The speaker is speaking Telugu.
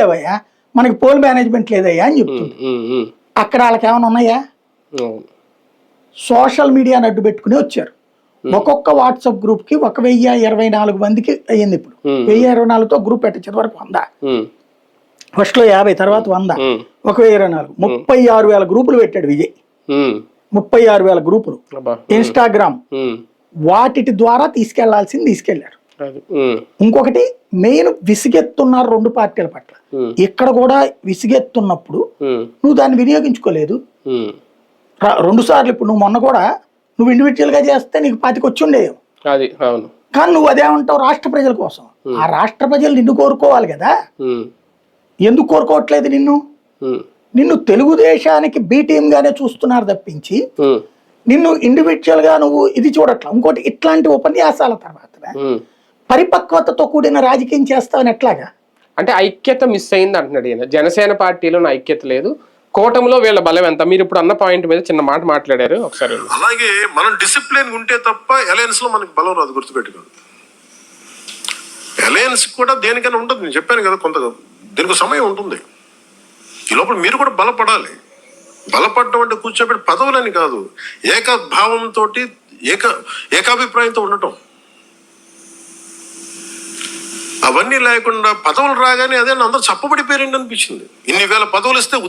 లేవయ్యా, మనకి పోల్ మేనేజ్మెంట్ లేదయ్యా అని చెప్తుంది. అక్కడ వాళ్ళకి ఏమైనా ఉన్నాయా? సోషల్ మీడియాని అడ్డు పెట్టుకుని వచ్చారు. ఒక్కొక్క వాట్సాప్ గ్రూప్ కి 1024 మందికి అయ్యింది. ఇప్పుడు 1024తో గ్రూప్ పెట్టచ్చు వరకు 100, ఫస్ట్ లో 50, తర్వాత 100, 1024, 36,000 గ్రూపులు పెట్టాడు విజయ్. 36,000 గ్రూపులు ఇన్స్టాగ్రామ్, వాటి ద్వారా తీసుకెళ్లాల్సింది తీసుకెళ్లారు. ఇంకొకటి మెయిన్ విసిగెత్తున్నారు 2 పార్టీల పట్ల. ఇక్కడ కూడా విసిగెత్తున్నప్పుడు నువ్వు దాన్ని వినియోగించుకోలేదు 2 సార్లు. ఇప్పుడు నువ్వు మొన్న కూడా నువ్వు ఇండివిజువల్ గా చేస్తే నీకు 25 వచ్చి ఉండేవి, కానీ నువ్వు అదేమంటావు రాష్ట్ర ప్రజల కోసం. ఆ రాష్ట్ర ప్రజలు నిన్ను కోరుకోవాలి కదా, ఎందుకు కోరుకోవట్లేదు నిన్ను తెలుగుదేశానికి బి టీమ్ గానే చూస్తున్నారు తప్పించి నిన్ను ఇండివిజువల్ గా నువ్వు ఇది చూడట్లా. ఇంకోటి, ఇట్లాంటి ఉపన్యాసాల తర్వాత పరిపక్వతతో కూడిన రాజకీయం చేస్తావని ఎట్లాగా? అంటే ఐక్యత మిస్ అయింది అంటున్నాడు ఈయన. జనసేన పార్టీలో ఐక్యత లేదు, కూటమిలో వీళ్ళ బలం ఎంత. మీరు ఇప్పుడు అన్న పాయింట్ మీద చిన్న మాట మాట్లాడారు ఒకసారి. అలాగే మనం డిసిప్లిన్ ఉంటే తప్ప అలయన్స్ లో మనకి బలం రాదు, గుర్తుపెట్టుకోండి. అలయన్స్ కూడా దేనికైనా ఉంటుంది, నేను చెప్పాను కదా, కొంత దీనికి సమయం ఉంటుంది. ఈ లోపల మీరు కూడా బలపడాలి. బలపడడం అంటే కూర్చోబెట్టి పదవులని కాదు, ఏకభావంతో ఏకాభిప్రాయంతో ఉండటం. అవన్నీ లేకుండా పదవులు రాగానే అదే అందరూ చప్పబడిపోయారండి అనిపించింది. ఇన్ని వేల పదవులు ఇస్తే